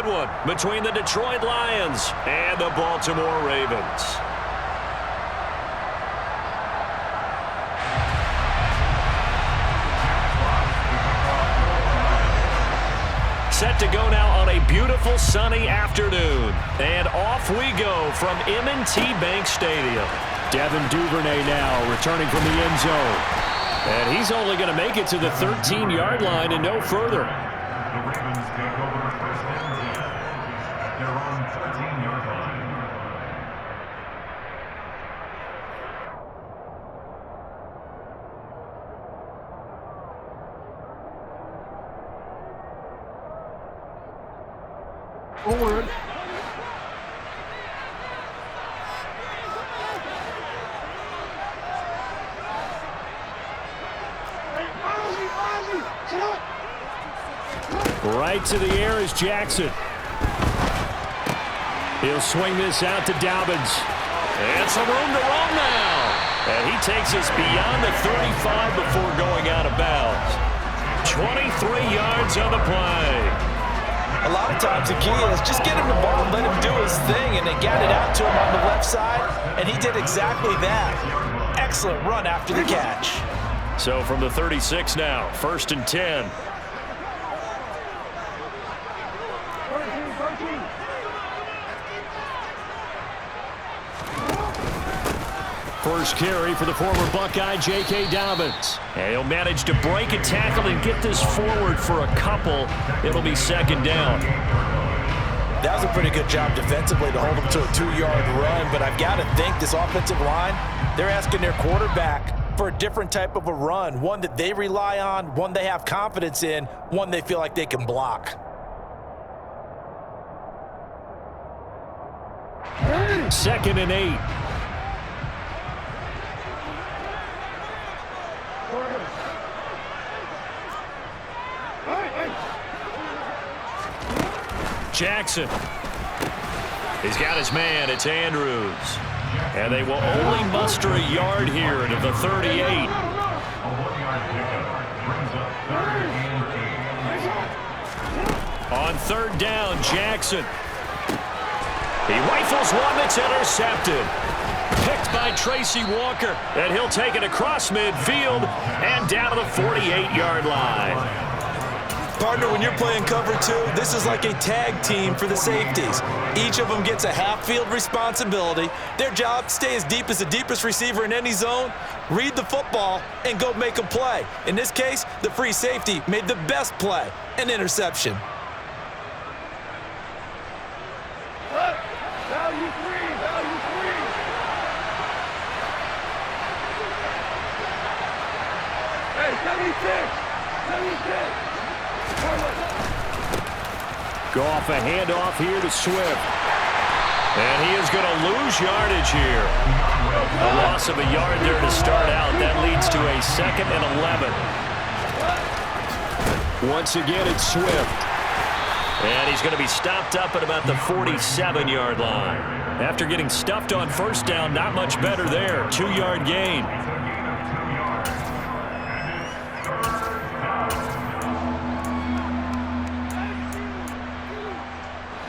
good one between the Detroit Lions and the Baltimore Ravens. Set to go now on a beautiful sunny afternoon. And off we go from M&T Bank Stadium. Devin Duvernay now returning from the end zone. And he's only going to make it to the 13-yard line and no further. The Ravens take over first and 10 at their own 13-yard line. Forward. Right to the air is Jackson. He'll swing this out to Dobbins. And some room to run now. And he takes us beyond the 35 before going out of bounds. 23 yards on the play. A lot of times the key is just get him the ball and let him do his thing, and they got it out to him on the left side, and he did exactly that. Excellent run after the catch. So from the 36 now, 1st and 10. First carry for the former Buckeye, J.K. Dobbins. And he'll manage to break a tackle and get this forward for a couple. It'll be 2nd down. That was a pretty good job defensively to hold him to a 2-yard run, but I've got to think this offensive line, they're asking their quarterback for a different type of a run, one that they rely on, one they have confidence in, one they feel like they can block. 2nd and 8. Jackson. He's got his man. It's Andrews. And they will only muster a yard here to the 38. On 3rd down, Jackson. He rifles one that's intercepted. Picked by Tracy Walker. And he'll take it across midfield and down to the 48-yard line. Partner, when you're playing cover 2, this is like a tag team for the safeties. Each of them gets a half-field responsibility. Their job, stay as deep as the deepest receiver in any zone, read the football, and go make a play. In this case, the free safety made the best play, an interception. Value three. Hey, 76. Goff a handoff here to Swift. And he is going to lose yardage here. A loss of a yard there to start out. That leads to a 2nd and 11. Once again, it's Swift. And he's going to be stopped up at about the 47-yard line. After getting stuffed on 1st down, not much better there. 2-yard gain.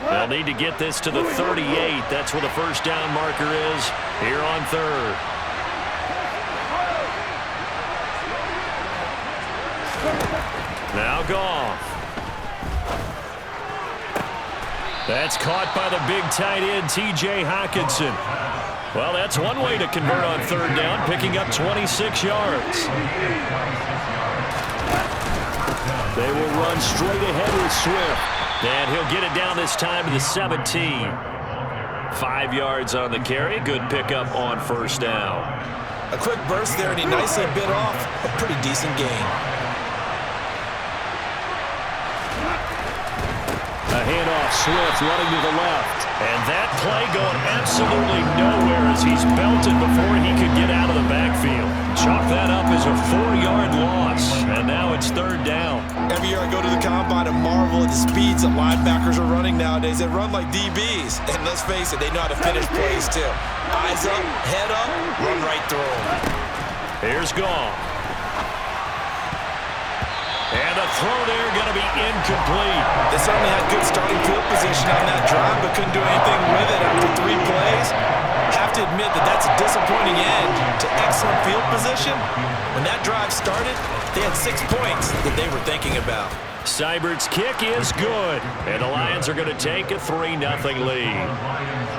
They'll need to get this to the 38. That's where the 1st down marker is here on 3rd. Now Goff. That's caught by the big tight end, T.J. Hockenson. Well, that's one way to convert on 3rd down, picking up 26 yards. They will run straight ahead with Swift. And he'll get it down this time to the 17. 5 yards on the carry. Good pickup on 1st down. A quick burst there, and he nicely bit off a pretty decent gain. A handoff, Swift running to the left. And that play going absolutely nowhere as he's belted before he could get out of the backfield. Chalk that up as a 4-yard loss. And now it's 3rd down. Every year I go to the combine and marvel at the speeds that linebackers are running nowadays. They run like DBs. And let's face it, they know how to finish plays too. Eyes up, head up, run right through them. Here's Goff. And the throw there going to be incomplete. They certainly had good starting field position. couldn't do anything with it after 3 plays. Have to admit that that's a disappointing end to excellent field position. When that drive started, they had 6 points that they were thinking about. Seibert's kick is good, and the Lions are going to take a 3-0 lead.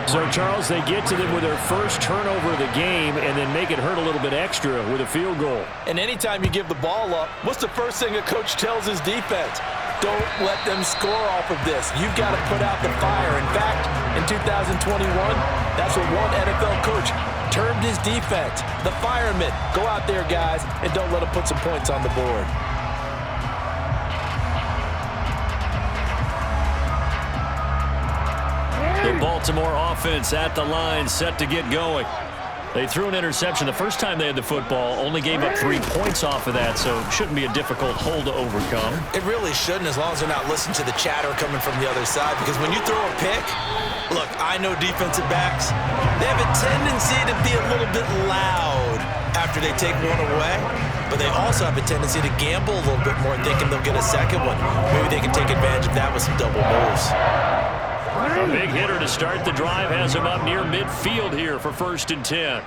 So, Charles, they get to them with their first turnover of the game and then make it hurt a little bit extra with a field goal. And anytime you give the ball up, what's the first thing a coach tells his defense? Don't let them score off of this. You've got to put out the fire. In fact, in 2021, that's what one NFL coach termed his defense, the firemen. Go out there, guys, and don't let them put some points on the board. The Baltimore offense at the line, set to get going. They threw an interception the first time they had the football, only gave up 3 points off of that, so it shouldn't be a difficult hole to overcome. It really shouldn't, as long as they're not listening to the chatter coming from the other side, because when you throw a pick, look, I know defensive backs, they have a tendency to be a little bit loud after they take one away, but they also have a tendency to gamble a little bit more, thinking they'll get a second one. Maybe they can take advantage of that with some double moves. A big hitter to start the drive has him up near midfield here for 1st and 10.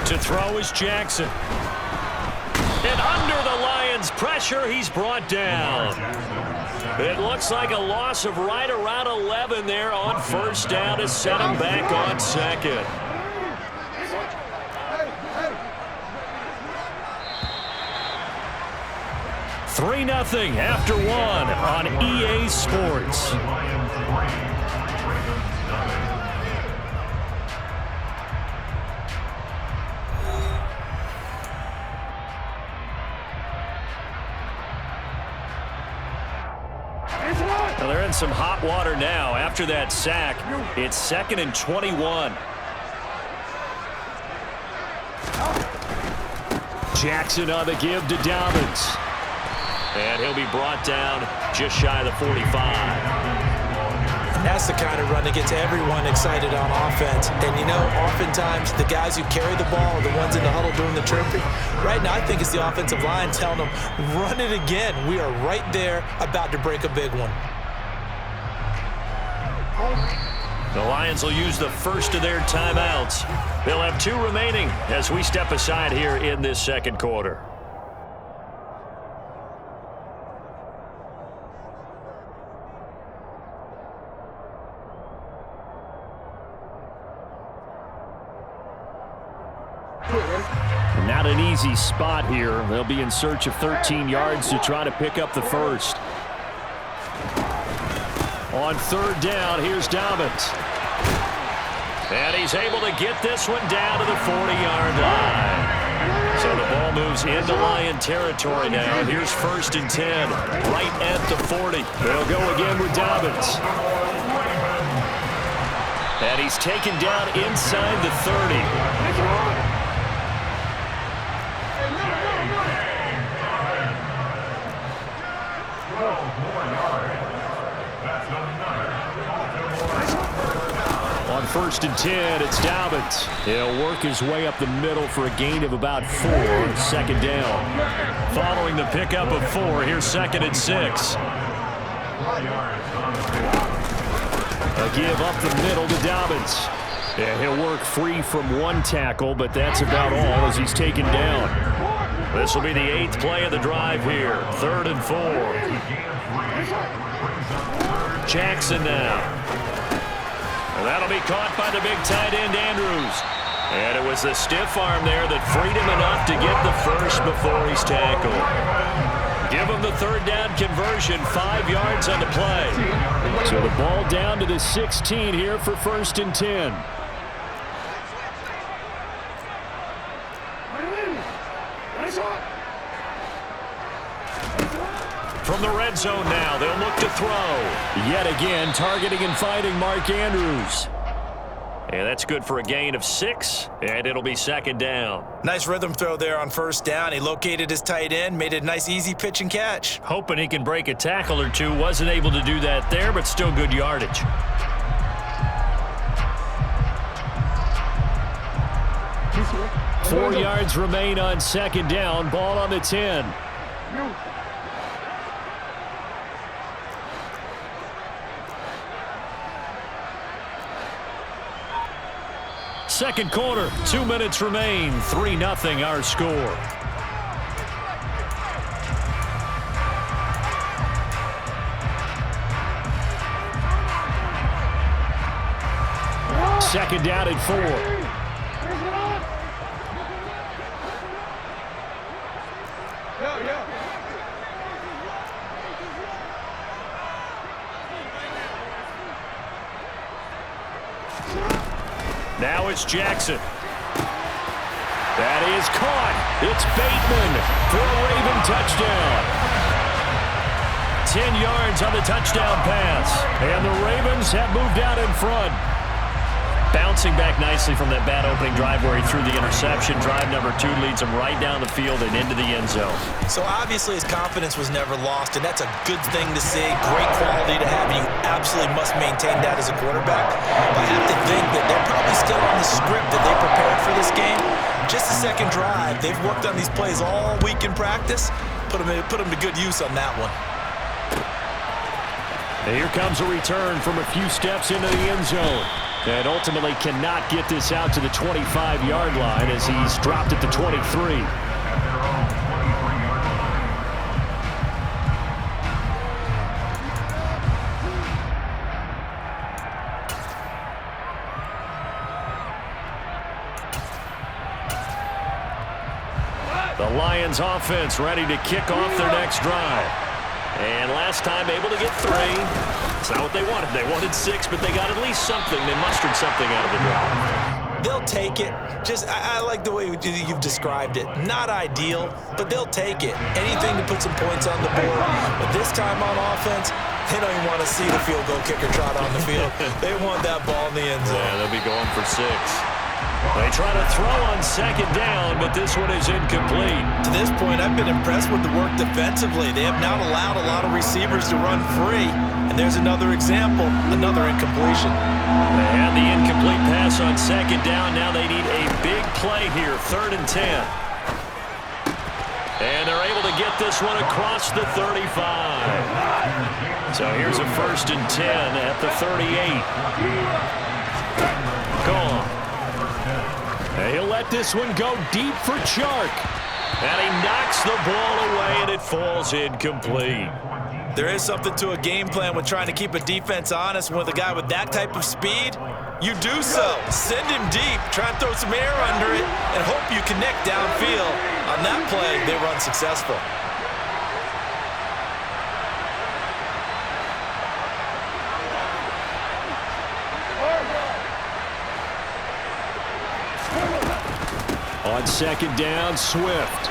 To throw is Jackson. And under the Lions' pressure, he's brought down. It looks like a loss of right around 11 there on 1st down to set him back on 2nd. 3-0 after 1 on EA Sports. Well, they're in some hot water now. After that sack, it's 2nd and 21. Jackson on the give to Dobbins. And he'll be brought down just shy of the 45. That's the kind of run that gets everyone excited on offense. And, you know, oftentimes the guys who carry the ball are the ones in the huddle doing the chirping. Right now, I think it's the offensive line telling them, run it again. We are right there about to break a big one. The Lions will use the first of their timeouts. They'll have 2 remaining as we step aside here in this 2nd quarter. Not an easy spot here. They'll be in search of 13 yards to try to pick up the first. On 3rd down, here's Dobbins. And he's able to get this one down to the 40-yard line. So the ball moves into Lion territory now. Here's 1st and 10, right at the 40. They'll go again with Dobbins. And he's taken down inside the 30. On 1st and 10, it's Dobbins. He'll work his way up the middle for a gain of about 4, 2nd down. Following the pickup of 4, here's 2nd and 6. A give up the middle to Dobbins. And he'll work free from 1 tackle, but that's about all as he's taken down. This will be the 8th play of the drive here. 3rd and 4. Jackson now. And that'll be caught by the big tight end, Andrews. And it was the stiff arm there that freed him enough to get the first before he's tackled. Give him the 3rd down conversion, 5 yards on the play. So the ball down to the 16 here for 1st and 10. From the red zone now, they'll look to throw. Yet again, targeting and finding Mark Andrews. And that's good for a gain of 6, and it'll be 2nd down. Nice rhythm throw there on 1st down. He located his tight end, made it a nice, easy pitch and catch. Hoping he can break a tackle or 2. Wasn't able to do that there, but still good yardage. 4 yards remain on second down. Ball on the 10. Second quarter, 2 minutes remain. 3-0 our score. Second down and 4. Now it's Jackson. That is caught. It's Bateman for a Raven touchdown. 10 yards on the touchdown pass. And the Ravens have moved out in front. Bouncing back nicely from that bad opening drive where he threw the interception. Drive number 2 leads him right down the field and into the end zone. So obviously his confidence was never lost, and that's a good thing to see. Great quality to have, and you absolutely must maintain that as a quarterback. But I have to think that they're probably still on the script that they prepared for this game. Just the second drive. They've worked on these plays all week in practice. Put them to good use on that one. And here comes a return from a few steps into the end zone. And ultimately cannot get this out to the 25-yard line as he's dropped at the 23. The Lions offense ready to kick off their next drive. And last time able to get 3. It's not what they wanted. They wanted 6, but they got at least something. They mustered something out of the drive. They'll take it. I like the way you've described it. Not ideal, but they'll take it. Anything to put some points on the board. But this time on offense, they don't even want to see the field goal kicker trot on the field. They want that ball in the end zone. Yeah, they'll be going for 6. They try to throw on second down, but this one is incomplete. To this point, I've been impressed with the work defensively. They have not allowed a lot of receivers to run free. And there's another example, another incompletion. They had the incomplete pass on second down. Now they need a big play here, 3rd and 10. And they're able to get this one across the 35. So here's a 1st and 10 at the 38. Gone. And he'll let this one go deep for Chark. And he knocks the ball away, and it falls incomplete. There is something to a game plan with trying to keep a defense honest. With a guy with that type of speed, you do so. Send him deep, try and throw some air under it, and hope you connect downfield. On that play, they run successful. On second down, Swift.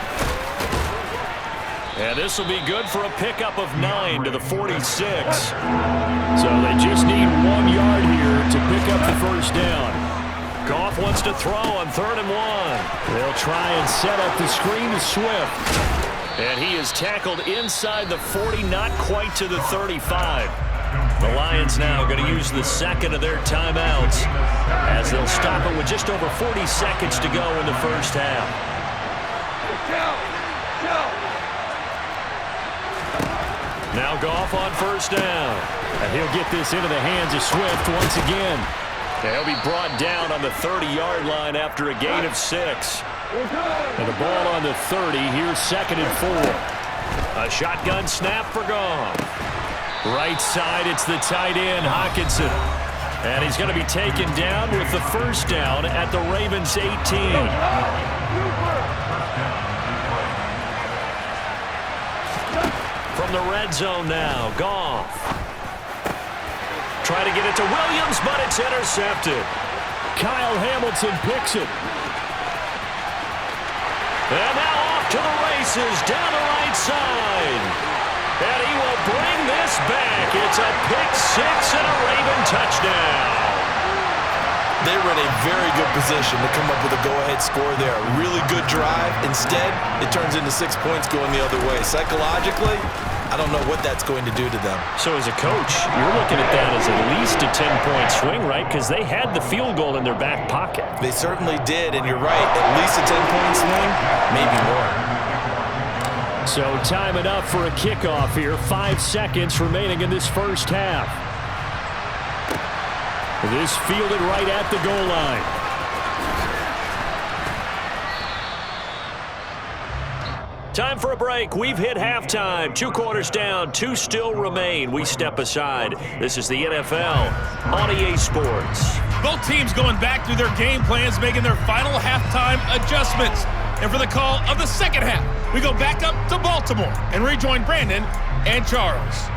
And this will be good for a pickup of 9 to the 46. So they just need 1 yard here to pick up the first down. Goff wants to throw on 3rd and 1. They'll try and set up the screen to Swift. And he is tackled inside the 40, not quite to the 35. The Lions now going to use the second of their timeouts as they'll stop it with just over 40 seconds to go in the first half. Now Goff on 1st down. And he'll get this into the hands of Swift once again. And he'll be brought down on the 30-yard line after a gain of 6. And the ball on the 30. Here's 2nd and 4. A shotgun snap for Goff. Right side, it's the tight end, Hockenson. And he's going to be taken down with the first down at the Ravens 18. From the red zone now, Goff. Try to get it to Williams, but it's intercepted. Kyle Hamilton picks it. And now off to the races, down the right side. And he will bring this back. It's a pick 6 and a Raven touchdown. They were in a very good position to come up with a go-ahead score there. A really good drive. Instead, it turns into 6 points going the other way. Psychologically, I don't know what that's going to do to them. So as a coach, you're looking at that as at least a 10-point swing, right? Because they had the field goal in their back pocket. They certainly did, and you're right, at least a 10-point swing, maybe more. So time enough for a kickoff here. 5 seconds remaining in this first half. This fielded right at the goal line. Time for a break. We've hit halftime. 2 quarters down. 2 still remain. We step aside. This is the NFL on EA Sports. Both teams going back through their game plans, making their final halftime adjustments. And for the call of the second half, we go back up to Baltimore and rejoin Brandon and Charles.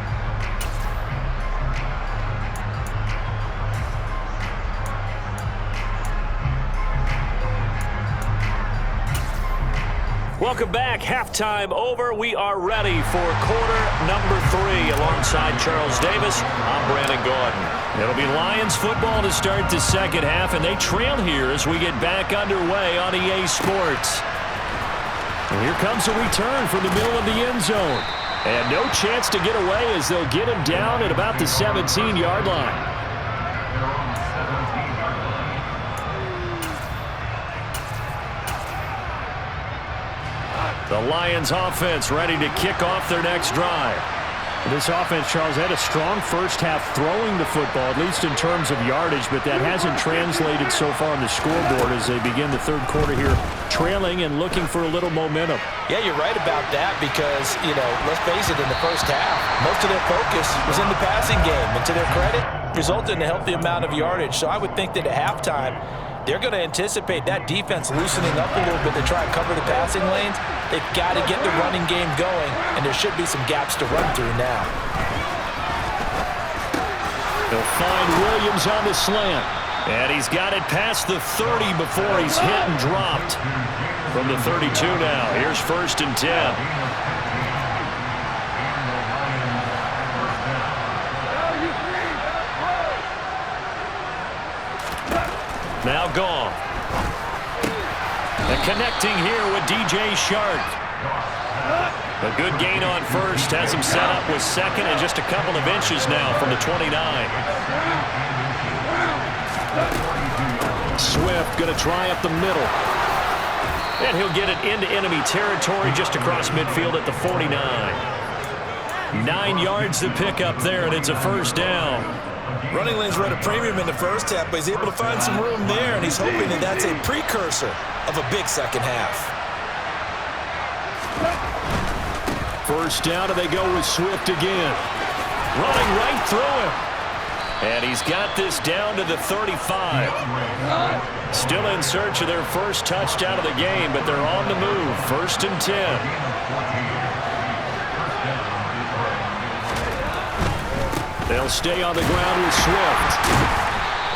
Welcome back. Halftime over. We are ready for quarter number 3. Alongside Charles Davis, I'm Brandon Gordon. It'll be Lions football to start the second half, and they trail here as we get back underway on EA Sports. And here comes a return from the middle of the end zone. And no chance to get away as they'll get him down at about the 17-yard line. The Lions offense ready to kick off their next drive. This offense, Charles, had a strong first half throwing the football, at least in terms of yardage, but that hasn't translated so far on the scoreboard as they begin the third quarter here, trailing and looking for a little momentum. Yeah, you're right about that because, let's face it, in the first half, most of their focus was in the passing game, and to their credit, resulted in a healthy amount of yardage. So I would think that at halftime, they're going to anticipate that defense loosening up a little bit to try and cover the passing lanes. They've got to get the running game going, and there should be some gaps to run through now. They'll find Williams on the slant. And he's got it past the 30 before he's hit and dropped. From the 32 now, here's 1st and 10. Now Goff. And connecting here with DJ Shark. A good gain on first. Has him set up with second and just a couple of inches now from the 29. Swift going to try up the middle. And he'll get it into enemy territory just across midfield at the 49. 9 yards to pick up there, and it's a first down. Running lanes were at a premium in the first half, but he's able to find some room there, and he's hoping that that's a precursor of a big second half. First down, and they go with Swift again. Running right through him. And he's got this down to the 35. Still in search of their first touchdown of the game, but they're on the move. 1st and 10. They'll stay on the ground with Swift.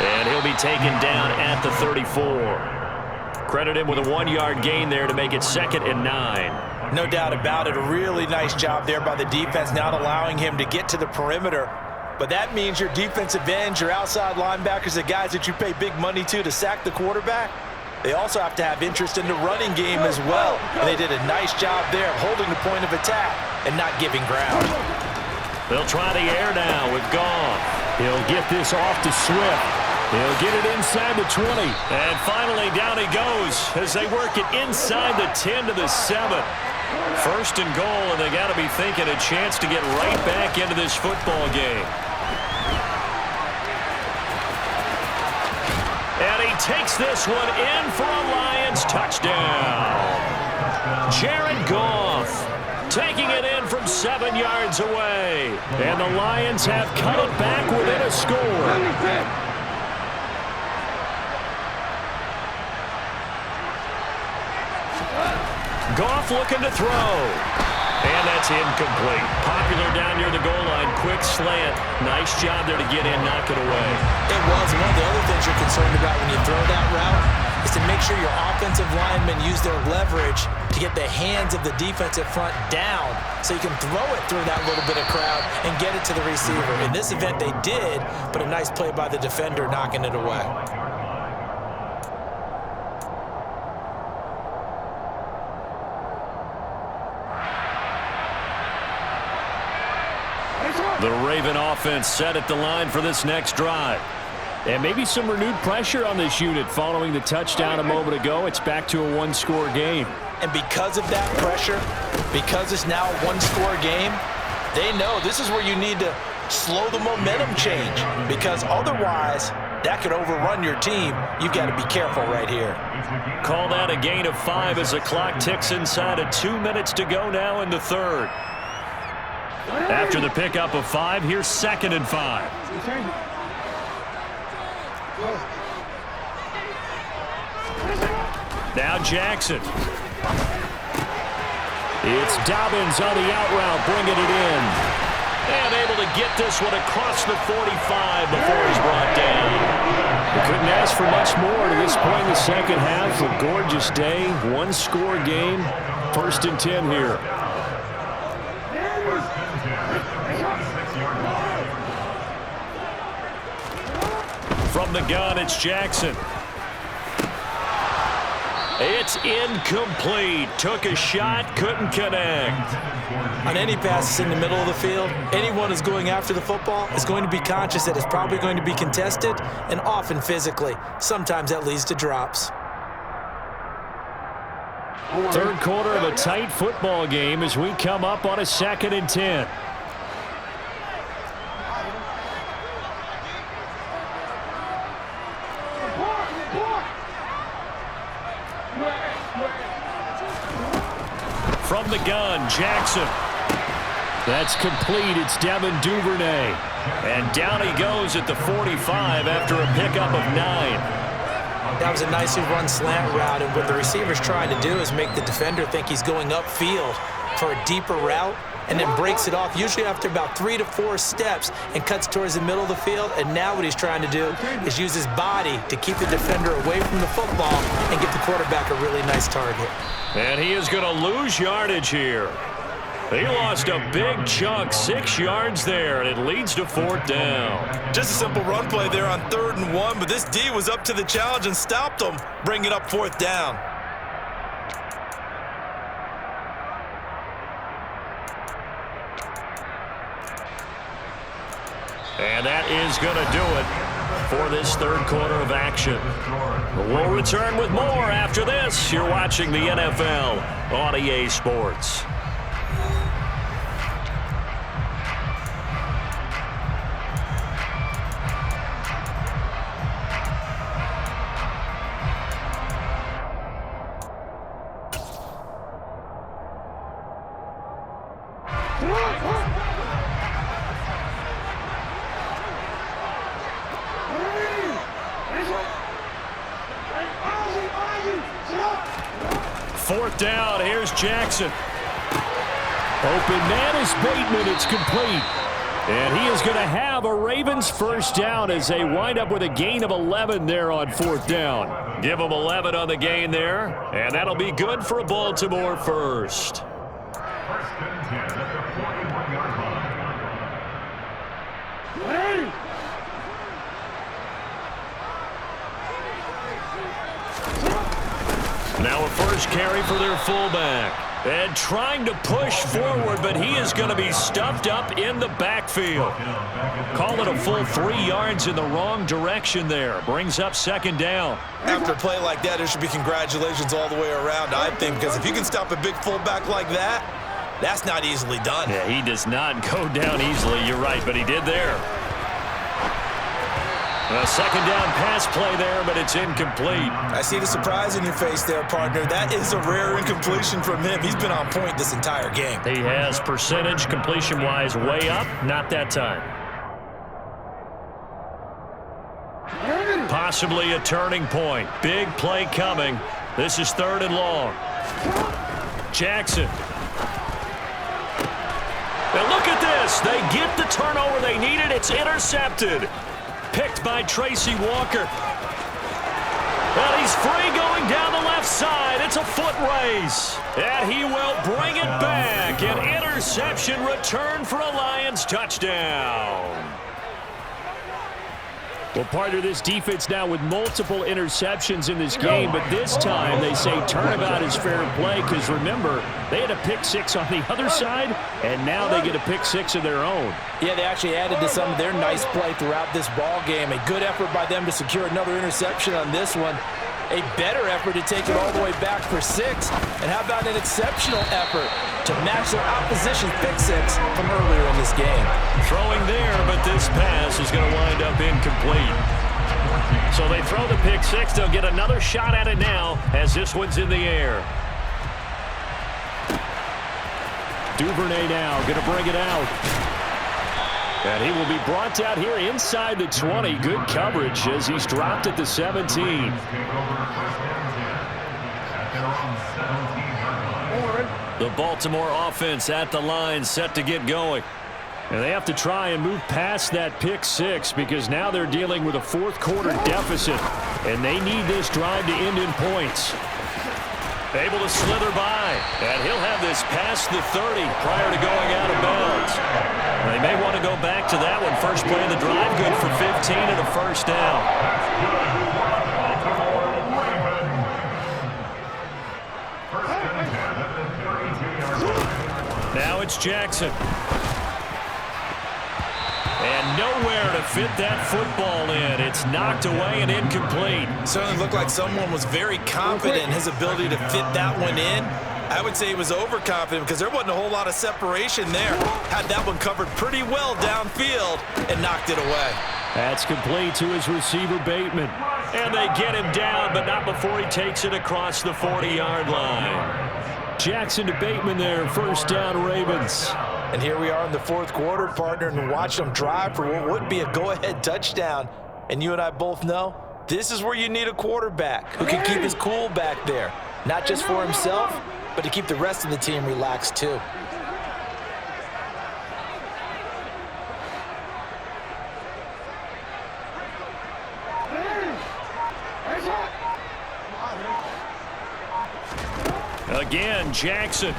And he'll be taken down at the 34. Credit him with a 1-yard gain there to make it 2nd and 9. No doubt about it. A really nice job there by the defense, not allowing him to get to the perimeter. But that means your defensive ends, your outside linebackers, the guys that you pay big money to sack the quarterback, they also have to have interest in the running game as well. And they did a nice job there of holding the point of attack and not giving ground. They'll try the air now with Goff. He'll get this off to Swift. He'll get it inside the 20. And finally down he goes as they work it inside the 10 to the 7. 1st and goal, and they got to be thinking a chance to get right back into this football game. And he takes this one in for a Lions touchdown. Jared Goff taking it in from 7 yards away. And the Lions have cut it back within a score. Goff looking to throw. And that's incomplete. Popular down near the goal line. Quick slant. Nice job there to get in, knock it away. It was. One of the other things you're concerned about when you throw that route is to make sure your offensive linemen use their leverage to get the hands of the defensive front down so you can throw it through that little bit of crowd and get it to the receiver. In this event, they did, but a nice play by the defender knocking it away. The Raven offense set at the line for this next drive. And maybe some renewed pressure on this unit following the touchdown a moment ago. It's back to a one-score game. And because of that pressure, because it's now a one-score game, they know this is where you need to slow the momentum change, because otherwise that could overrun your team. You've got to be careful right here. Call that a gain of 5 as the clock ticks inside of 2 minutes to go now in the third. After the pickup of 5, here's 2nd and 5. Now Jackson. It's Dobbins on the out route, bringing it in. And able to get this one across the 45 before he's brought down. We couldn't ask for much more to this point in the second half. A gorgeous day, one-score game. 1st and 10 here. From the gun, it's Jackson. It's incomplete. Took a shot, couldn't connect. On any passes in the middle of the field, anyone who's going after the football is going to be conscious that it's probably going to be contested, and often physically. Sometimes that leads to drops. Third quarter of a tight football game as we come up on a 2nd and 10. From the gun, Jackson. That's complete. It's Devin Duvernay. And down he goes at the 45 after a pickup of 9. That was a nicely run slant route, and what the receiver's trying to do is make the defender think he's going upfield for a deeper route, and then breaks it off, usually after about 3 to 4 steps, and cuts towards the middle of the field. And now what he's trying to do is use his body to keep the defender away from the football and give the quarterback a really nice target. And he is going to lose yardage here. He lost a big chunk, 6 yards there, and it leads to 4th down. Just a simple run play there on 3rd and 1, but this D was up to the challenge and stopped him, bringing up 4th down. And that is going to do it for this third quarter of action. We'll return with more after this. You're watching the NFL on EA Sports. Fourth down, here's Jackson. Open man is Bateman, it's complete. And he is going to have a Ravens first down as they wind up with a gain of 11 there on 4th down. Give them 11 on the gain there, and that'll be good for a Baltimore first. 1st and 10 at the 41-yard line. Now a first carry for their fullback. And trying to push forward, but he is going to be stuffed up in the backfield. Call it a full 3 yards in the wrong direction there. Brings up 2nd down. After a play like that, there should be congratulations all the way around, I think, because if you can stop a big fullback like that, that's not easily done. Yeah, he does not go down easily. You're right, but he did there. A 2nd down pass play there, but it's incomplete. I see the surprise in your face there, partner. That is a rare incompletion from him. He's been on point this entire game. He has percentage completion-wise way up, not that time. Possibly a turning point. Big play coming. This is 3rd and long. Jackson. And look at this. They get the turnover they needed. It's intercepted. Picked by Tracy Walker. And he's free going down the left side. It's a foot race. And he will bring it back. An interception return for a Lions touchdown. Well, partner, this defense now with multiple interceptions in this game, but this time they say turnabout is fair play because, remember, they had a pick-6 on the other side, and now they get a pick-6 of their own. Yeah, they actually added to some of their nice play throughout this ball game. A good effort by them to secure another interception on this one. A better effort to take it all the way back for 6. And how about an exceptional effort to match their opposition's pick-6 from earlier in this game? Throwing there, but this pass is going to wind up incomplete. So they throw the pick-6. They'll get another shot at it now as this one's in the air. Duvernay now going to bring it out. And he will be brought out here inside the 20. Good coverage as he's dropped at the 17. The Baltimore offense at the line, set to get going. And they have to try and move past that pick-6 because now they're dealing with a fourth-quarter deficit, and they need this drive to end in points. Able to slither by, and he'll have this past the 30 prior to going out of bounds. They may want to go back to that one. First play of the drive, good for 15 and a first down. Now it's Jackson. And nowhere to fit that football in. It's knocked away and incomplete. Certainly looked like someone was very confident in his ability to fit that one in. I would say he was overconfident because there wasn't a whole lot of separation there. Had that one covered pretty well downfield and knocked it away. That's complete to his receiver, Bateman. And they get him down, but not before he takes it across the 40-yard line. Jackson to Bateman there, first down, Ravens. And here we are in the fourth quarter, partner, and watch them drive for what would be a go-ahead touchdown. And you and I both know this is where you need a quarterback who can keep his cool back there. Not just for himself, but to keep the rest of the team relaxed too. Again, Jackson.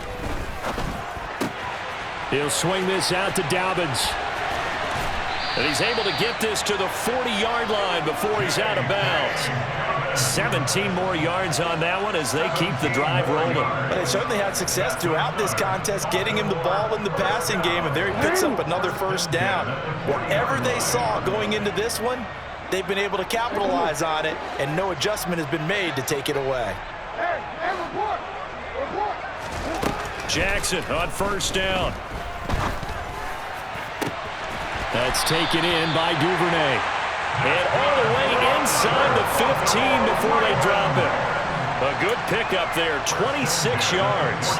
He'll swing this out to Dobbins. And he's able to get this to the 40-yard line before he's out of bounds. 17 more yards on that one as they keep the drive rolling. But they certainly had success throughout this contest, getting him the ball in the passing game, and there he picks up another first down. Whatever they saw going into this one, they've been able to capitalize on it, and no adjustment has been made to take it away. Jackson on first down. That's taken in by Duvernay. And all the way inside the 15 before they drop it. A good pickup there, 26 yards.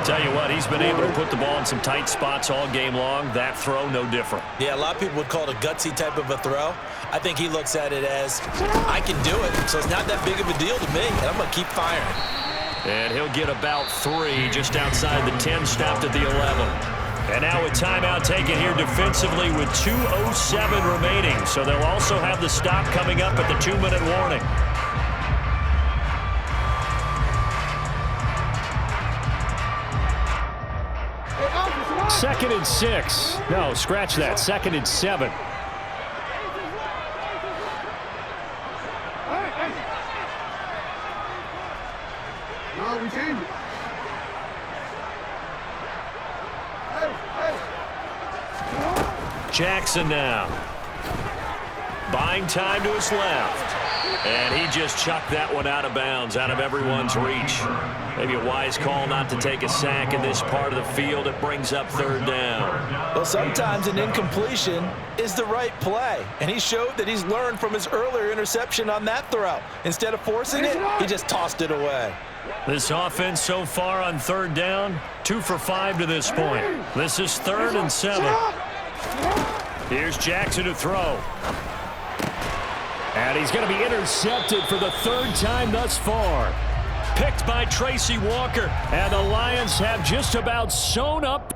Tell you what, he's been able to put the ball in some tight spots all game long. That throw, no different. Yeah, a lot of people would call it a gutsy type of a throw. I think he looks at it as, I can do it, so it's not that big of a deal to me, and I'm going to keep firing. And he'll get about 3 just outside the 10, stopped at the 11. And now a timeout taken here defensively with 2:07 remaining. So they'll also have the stop coming up at the 2-minute warning. Second and 6. No, scratch that. Second and 7. Jackson now. Buying time to his left. And he just chucked that one out of bounds, out of everyone's reach. Maybe a wise call not to take a sack in this part of the field. It brings up third down. Well, sometimes an incompletion is the right play. And he showed that he's learned from his earlier interception on that throw. Instead of forcing it, he just tossed it away. This offense so far on third down, 2 for 5 to this point. This is 3rd and 7. Here's Jackson to throw. And he's going to be intercepted for the 3rd time thus far. Picked by Tracy Walker. And the Lions have just about sewn up